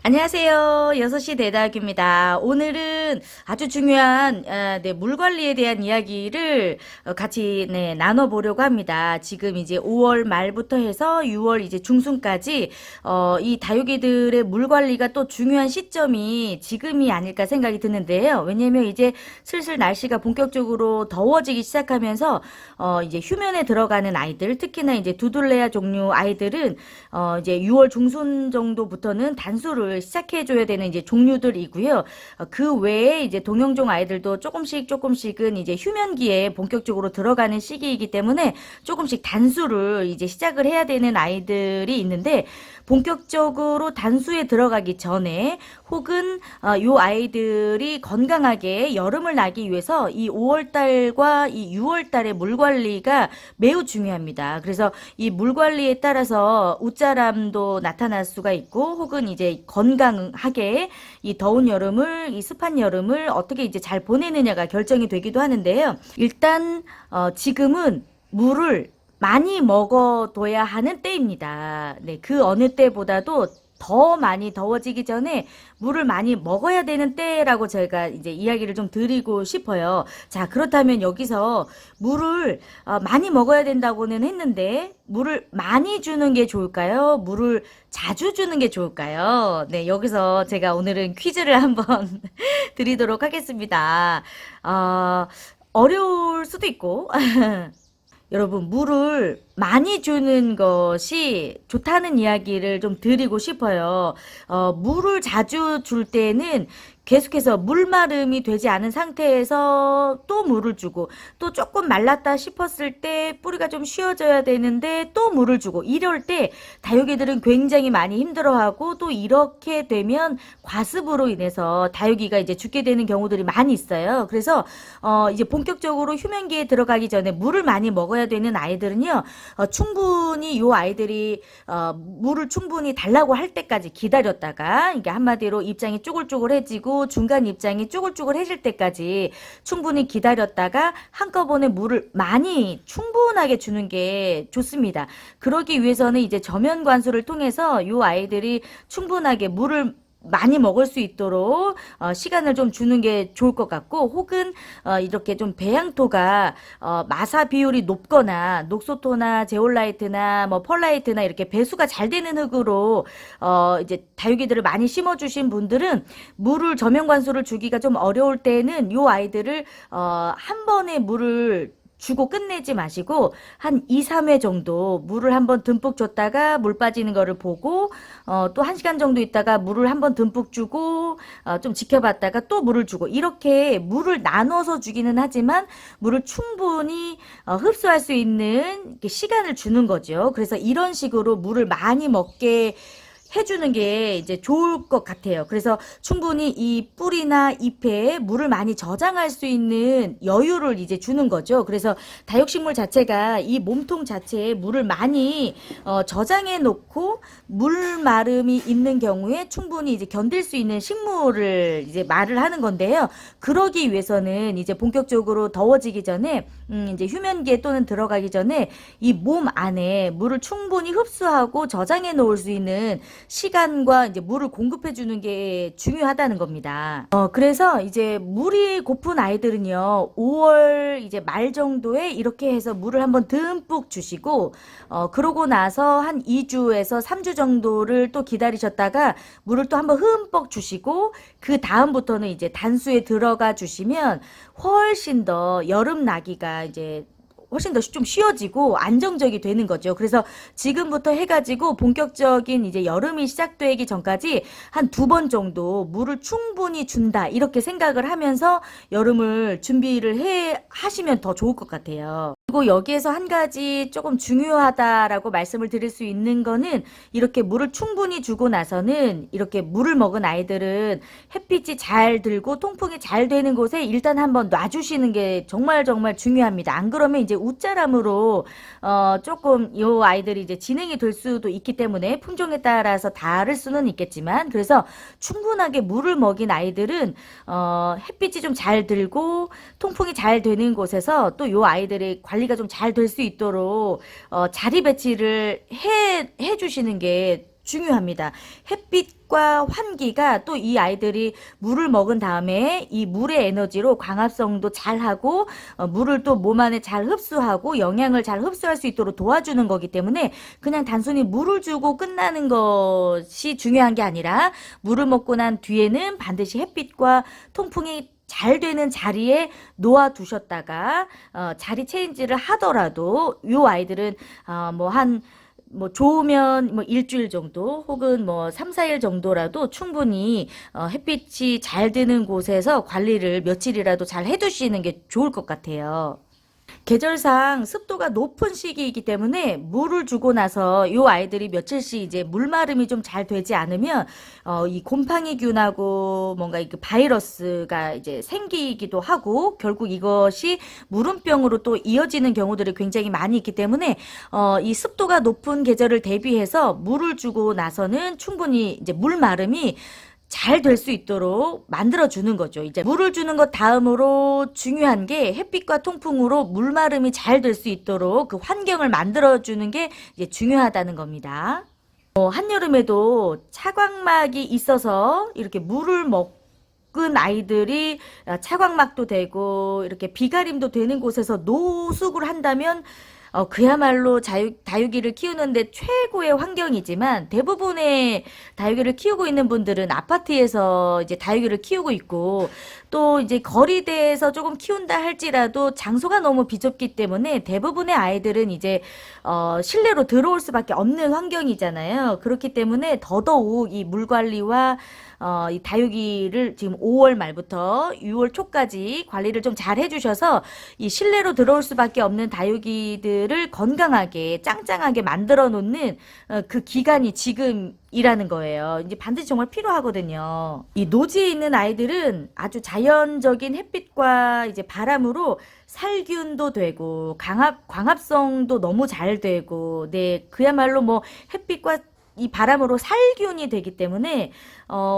안녕하세요. 6시 대다학입니다. 오늘은 아주 중요한 물 관리에 대한 이야기를 같이 나눠보려고 합니다. 지금 이제 5월 말부터 해서 6월 이제 중순까지 이 다육이들의 물 관리가 또 중요한 시점이 지금이 아닐까 생각이 드는데요. 왜냐면 이제 슬슬 날씨가 본격적으로 더워지기 시작하면서 이제 휴면에 들어가는 아이들, 특히나 이제 두들레아 종류 아이들은 이제 6월 중순 정도부터는 단수를 시작해줘야 되는 이제 종류들이고요. 그 외에 이제 동형종 아이들도 조금씩은 이제 휴면기에 본격적으로 들어가는 시기이기 때문에 조금씩 단수를 이제 시작을 해야 되는 아이들이 있는데, 본격적으로 단수에 들어가기 전에 혹은 요 아이들이 건강하게 여름을 나기 위해서 이 5월달과 이 6월달의 물 관리가 매우 중요합니다. 그래서 이 물 관리에 따라서 웃자람도 나타날 수가 있고, 혹은 이제 건강하게 이 더운 여름을, 이 습한 여름을 어떻게 이제 잘 보내느냐가 결정이 되기도 하는데요. 일단 지금은 물을 많이 먹어둬야 하는 때입니다. 네, 그 어느 때보다도 더 많이 더워지기 전에 물을 많이 먹어야 되는 때라고 제가 이제 이야기를 좀 드리고 싶어요. 자, 그렇다면 여기서 물을 많이 먹어야 된다고는 했는데, 물을 많이 주는 게 좋을까요? 물을 자주 주는 게 좋을까요? 네, 여기서 제가 오늘은 퀴즈를 한번 드리도록 하겠습니다. 어려울 수도 있고, 여러분, 물을 많이 주는 것이 좋다는 이야기를 좀 드리고 싶어요. 물을 자주 줄 때는 계속해서 물마름이 되지 않은 상태에서 또 물을 주고, 또 조금 말랐다 싶었을 때 뿌리가 좀 쉬어져야 되는데 또 물을 주고, 이럴 때 다육이들은 굉장히 많이 힘들어하고, 또 이렇게 되면 과습으로 인해서 다육이가 이제 죽게 되는 경우들이 많이 있어요. 그래서 이제 본격적으로 휴면기에 들어가기 전에 물을 많이 먹어야 되는 아이들은요, 충분히 요 아이들이 물을 충분히 달라고 할 때까지 기다렸다가, 이게 한마디로 입장이 쪼글쪼글해지고 중간 입장이 쪼글쪼글해질 때까지 충분히 기다렸다가 한꺼번에 물을 많이 충분하게 주는 게 좋습니다. 그러기 위해서는 이제 저면 관수를 통해서 요 아이들이 충분하게 물을 많이 먹을 수 있도록 시간을 좀 주는 게 좋을 것 같고, 혹은 이렇게 좀 배양토가 마사 비율이 높거나 녹소토나 제올라이트나 뭐 펄라이트나 이렇게 배수가 잘 되는 흙으로 이제 다육이들을 많이 심어주신 분들은 물을 저면 관수를 주기가 좀 어려울 때는 요 아이들을 한 번에 물을 주고 끝내지 마시고 한 2, 3회 정도 물을 한번 듬뿍 줬다가 물 빠지는 거를 보고, 또 1시간 정도 있다가 물을 한번 듬뿍 주고 좀 지켜봤다가 또 물을 주고, 이렇게 물을 나눠서 주기는 하지만 물을 충분히 흡수할 수 있는 시간을 주는 거죠. 그래서 이런 식으로 물을 많이 먹게 해주는 게 이제 좋을 것 같아요. 그래서 충분히 이 뿌리나 잎에 물을 많이 저장할 수 있는 여유를 이제 주는 거죠. 그래서 다육식물 자체가 이 몸통 자체에 물을 많이 저장해 놓고 물 마름이 있는 경우에 충분히 이제 견딜 수 있는 식물을 이제 말을 하는 건데요. 그러기 위해서는 이제 본격적으로 더워지기 전에 이제 휴면기에 또는 들어가기 전에 이 몸 안에 물을 충분히 흡수하고 저장해 놓을 수 있는 시간과 이제 물을 공급해 주는 게 중요하다는 겁니다. 그래서 이제 물이 고픈 아이들은요, 5월 이제 말 정도에 이렇게 해서 물을 한번 듬뿍 주시고, 그러고 나서 한 2주에서 3주 정도를 또 기다리셨다가 물을 또 한번 흠뻑 주시고, 그 다음부터는 이제 단수에 들어가 주시면 훨씬 더 여름 나기가 이제 훨씬 더 좀 쉬워지고 안정적이 되는 거죠. 그래서 지금부터 해가지고 본격적인 이제 여름이 시작되기 전까지 한 2번 정도 물을 충분히 준다, 이렇게 생각을 하면서 여름을 준비를 하시면 더 좋을 것 같아요. 그리고 여기에서 한 가지 조금 중요하다라고 말씀을 드릴 수 있는 거는, 이렇게 물을 충분히 주고 나서는 이렇게 물을 먹은 아이들은 햇빛이 잘 들고 통풍이 잘 되는 곳에 일단 한번 놔주시는 게 정말 중요합니다. 안 그러면 이제 웃자람으로 조금 요 아이들이 이제 진행이 될 수도 있기 때문에, 품종에 따라서 다를 수는 있겠지만, 그래서 충분하게 물을 먹인 아이들은 햇빛이 좀 잘 들고 통풍이 잘 되는 곳에서 또 요 아이들의 관리가 좀 잘 될 수 있도록 자리 배치를 해 주시는 게 중요합니다. 햇빛과 환기가 또 이 아이들이 물을 먹은 다음에 이 물의 에너지로 광합성도 잘 하고 물을 또 몸 안에 잘 흡수하고 영양을 잘 흡수할 수 있도록 도와주는 거기 때문에 그냥 단순히 물을 주고 끝나는 것이 중요한 게 아니라 물을 먹고 난 뒤에는 반드시 햇빛과 통풍이 잘 되는 자리에 놓아 두셨다가 자리 체인지를 하더라도 요 아이들은 뭐 좋으면 뭐 일주일 정도 혹은 뭐 3, 4일 정도라도 충분히 햇빛이 잘 드는 곳에서 관리를 며칠이라도 잘 해두시는 게 좋을 것 같아요. 계절상 습도가 높은 시기이기 때문에 물을 주고 나서 이 아이들이 며칠씩 이제 물마름이 좀 잘 되지 않으면 이 곰팡이균하고 뭔가 이 바이러스가 이제 생기기도 하고 결국 이것이 물음병으로 또 이어지는 경우들이 굉장히 많이 있기 때문에 이 습도가 높은 계절을 대비해서 물을 주고 나서는 충분히 이제 물마름이 잘 될 수 있도록 만들어 주는 거죠. 이제 물을 주는 것 다음으로 중요한 게 햇빛과 통풍으로 물마름이 잘 될 수 있도록 그 환경을 만들어 주는 게 이제 중요하다는 겁니다. 한여름에도 차광막이 있어서 이렇게 물을 먹은 아이들이 차광막도 되고 이렇게 비가림도 되는 곳에서 노숙을 한다면 그야말로 다육이를 키우는데 최고의 환경이지만 대부분의 다육이를 키우고 있는 분들은 아파트에서 이제 다육이를 키우고 있고 또 이제 거리대에서 조금 키운다 할지라도 장소가 너무 비좁기 때문에 대부분의 아이들은 이제 실내로 들어올 수밖에 없는 환경이잖아요. 그렇기 때문에 더더욱 이 물 관리와 이 다육이를 지금 5월 말부터 6월 초까지 관리를 좀 잘 해주셔서 이 실내로 들어올 수밖에 없는 다육이들을 건강하게 짱짱하게 만들어 놓는 그 기간이 지금이라는 거예요. 이제 반드시 정말 필요하거든요. 이 노지에 있는 아이들은 아주 자연적인 햇빛과 이제 바람으로 살균도 되고 광합성도 너무 잘 되고 네 그야말로 뭐 햇빛과 이 바람으로 살균이 되기 때문에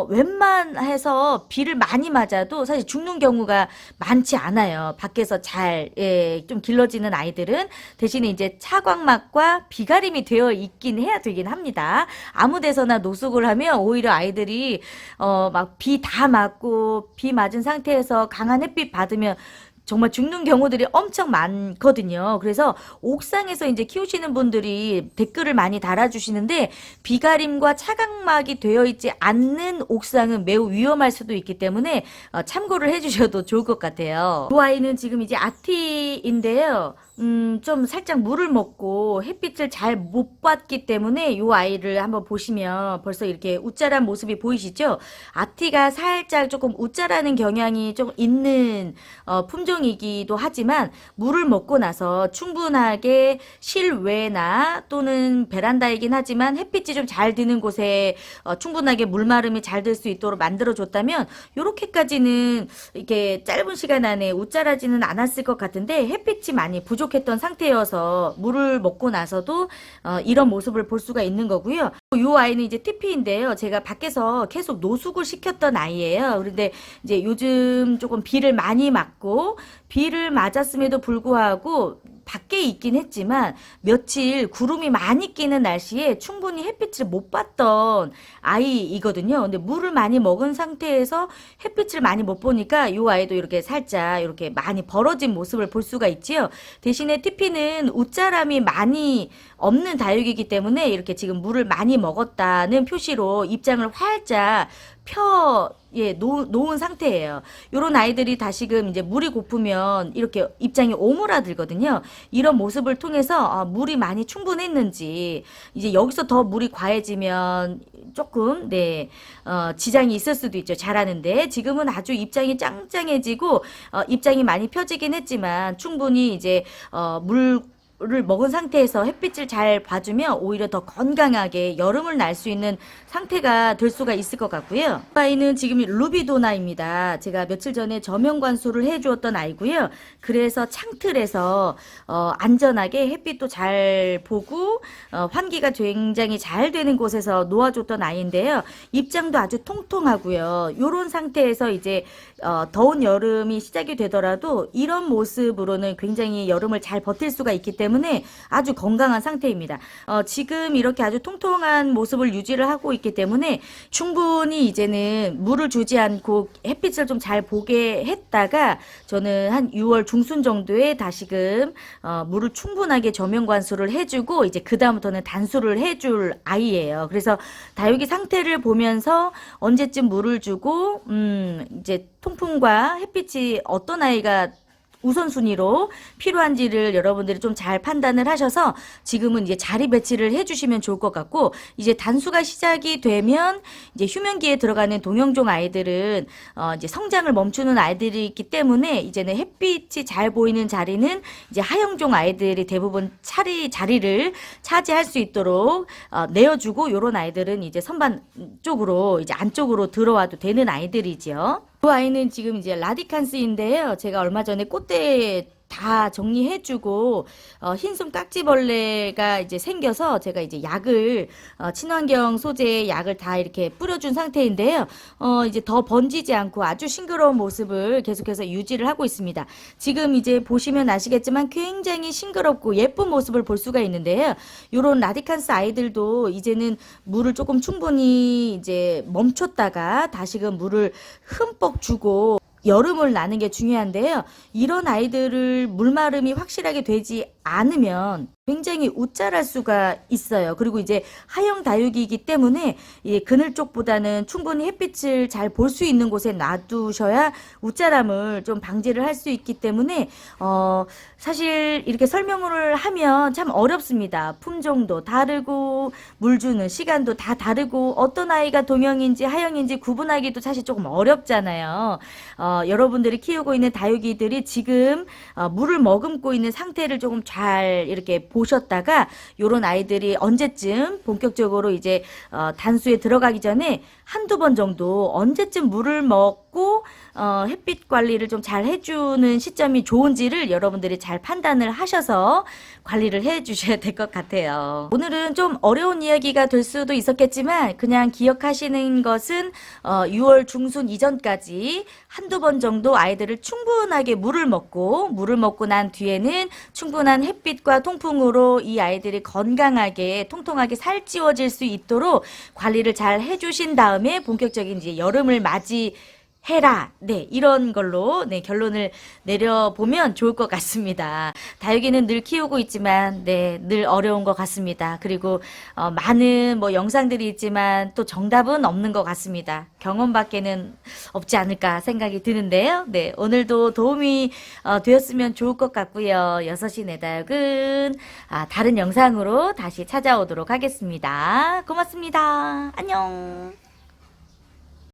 웬만해서 비를 많이 맞아도 사실 죽는 경우가 많지 않아요. 밖에서 좀 길러지는 아이들은 대신에 이제 차광막과 비가림이 되어 있긴 해야 되긴 합니다. 아무 데서나 노숙을 하면 오히려 아이들이 막 비 다 맞고 비 맞은 상태에서 강한 햇빛 받으면 정말 죽는 경우들이 엄청 많거든요. 그래서 옥상에서 이제 키우시는 분들이 댓글을 많이 달아주시는데 비가림과 차광막이 되어 있지 않는 옥상은 매우 위험할 수도 있기 때문에 참고를 해주셔도 좋을 것 같아요. 이 아이는 지금 이제 아티인데요. 좀 살짝 물을 먹고 햇빛을 잘 못 받기 때문에 이 아이를 한번 보시면 벌써 이렇게 웃자란 모습이 보이시죠? 아티가 살짝 조금 웃자라는 경향이 좀 있는 품종이기도 하지만 물을 먹고 나서 충분하게 실외나 또는 베란다이긴 하지만 햇빛이 좀 잘 드는 곳에 충분하게 물마름이 잘 될 수 있도록 만들어 줬다면 이렇게까지는 이렇게 짧은 시간 안에 웃자라지는 않았을 것 같은데 햇빛이 많이 부족했던 상태여서 물을 먹고 나서도 이런 모습을 볼 수가 있는 거고요. 이 아이는 이제 TP인데요. 제가 밖에서 계속 노숙을 시켰던 아이예요. 그런데 이제 요즘 조금 비를 많이 맞고 비를 맞았음에도 불구하고 밖에 있긴 했지만 며칠 구름이 많이 끼는 날씨에 충분히 햇빛을 못 봤던 아이이거든요. 근데 물을 많이 먹은 상태에서 햇빛을 많이 못 보니까 이 아이도 이렇게 살짝 이렇게 많이 벌어진 모습을 볼 수가 있지요. 대신에 TP는 웃자람이 많이 없는 다육이기 때문에 이렇게 지금 물을 많이 먹었다는 표시로 입장을 활짝 놓은 상태예요. 요런 아이들이 다시금 이제 물이 고프면 이렇게 입장이 오므라들거든요. 이런 모습을 통해서 물이 많이 충분했는지 이제 여기서 더 물이 과해지면 조금 지장이 있을 수도 있죠. 자라는데 지금은 아주 입장이 짱짱해지고 입장이 많이 펴지긴 했지만 충분히 이제 를 먹은 상태에서 햇빛을 잘 봐주면 오히려 더 건강하게 여름을 날 수 있는 상태가 될 수가 있을 것 같고요. 이 아이는 지금 루비도나입니다. 제가 며칠 전에 저면 관수를 해주었던 아이고요. 그래서 창틀에서 안전하게 햇빛도 잘 보고 환기가 굉장히 잘 되는 곳에서 놓아줬던 아이인데요. 입장도 아주 통통하고요. 이런 상태에서 이제 더운 여름이 시작이 되더라도 이런 모습으로는 굉장히 여름을 잘 버틸 수가 있기 때문에 때문에 아주 건강한 상태입니다. 지금 이렇게 아주 통통한 모습을 유지를 하고 있기 때문에 충분히 이제는 물을 주지 않고 햇빛을 좀 잘 보게 했다가 저는 한 6월 중순 정도에 다시금 물을 충분하게 저면 관수를 해주고 이제 그 다음부터는 단수를 해줄 아이예요. 그래서 다육이 상태를 보면서 언제쯤 물을 주고 이제 통풍과 햇빛이 어떤 아이가 우선순위로 필요한지를 여러분들이 좀 잘 판단을 하셔서 지금은 이제 자리 배치를 해주시면 좋을 것 같고, 이제 단수가 시작이 되면 이제 휴면기에 들어가는 동형종 아이들은 이제 성장을 멈추는 아이들이 있기 때문에 이제는 햇빛이 잘 보이는 자리는 이제 하형종 아이들이 대부분 자리를 차지할 수 있도록 내어주고, 요런 아이들은 이제 선반 쪽으로 이제 안쪽으로 들어와도 되는 아이들이지요. 그 아이는 지금 이제 라디칸스인데요. 제가 얼마 전에 꽃대에 다 정리해주고 흰숨 깍지벌레가 이제 생겨서 제가 이제 약을 친환경 소재의 약을 다 이렇게 뿌려준 상태인데요. 이제 더 번지지 않고 아주 싱그러운 모습을 계속해서 유지를 하고 있습니다. 지금 이제 보시면 아시겠지만 굉장히 싱그럽고 예쁜 모습을 볼 수가 있는데요. 요런 라디칸스 아이들도 이제는 물을 조금 충분히 이제 멈췄다가 다시금 물을 흠뻑 주고 여름을 나는 게 중요한데요. 이런 아이들을 물마름이 확실하게 되지 않으면 굉장히 웃자랄 수가 있어요. 그리고 이제 하형 다육이기 때문에 이 그늘 쪽보다는 충분히 햇빛을 잘 볼 수 있는 곳에 놔두셔야 웃자람을 좀 방지를 할 수 있기 때문에 사실 이렇게 설명을 하면 참 어렵습니다. 품종도 다르고 물 주는 시간도 다 다르고 어떤 아이가 동형인지 하형인지 구분하기도 사실 조금 어렵잖아요. 여러분들이 키우고 있는 다육이들이 지금 물을 머금고 있는 상태를 조금 잘 이렇게 보셨다가 요런 아이들이 언제쯤 본격적으로 이제 단수에 들어가기 전에 한두 번 정도 언제쯤 물을 먹고 햇빛 관리를 좀 잘 해주는 시점이 좋은지를 여러분들이 잘 판단을 하셔서 관리를 해 주셔야 될 것 같아요. 오늘은 좀 어려운 이야기가 될 수도 있었겠지만 그냥 기억하시는 것은 6월 중순 이전까지 한두 번 정도 아이들을 충분하게 물을 먹고 난 뒤에는 충분한 햇빛과 통풍으로 이 아이들이 건강하게 통통하게 살찌워질 수 있도록 관리를 잘 해주신 다음에 본격적인 이제 여름을 맞이해라. 네, 이런 걸로 네, 결론을 내려보면 좋을 것 같습니다. 다육이는 늘 키우고 있지만 네, 늘 어려운 것 같습니다. 그리고 많은 뭐 영상들이 있지만 또 정답은 없는 것 같습니다. 경험밖에는 없지 않을까 생각이 드는데요. 네, 오늘도 도움이 되었으면 좋을 것 같고요. 6시 내 다육은 다른 영상으로 다시 찾아오도록 하겠습니다. 고맙습니다. 안녕.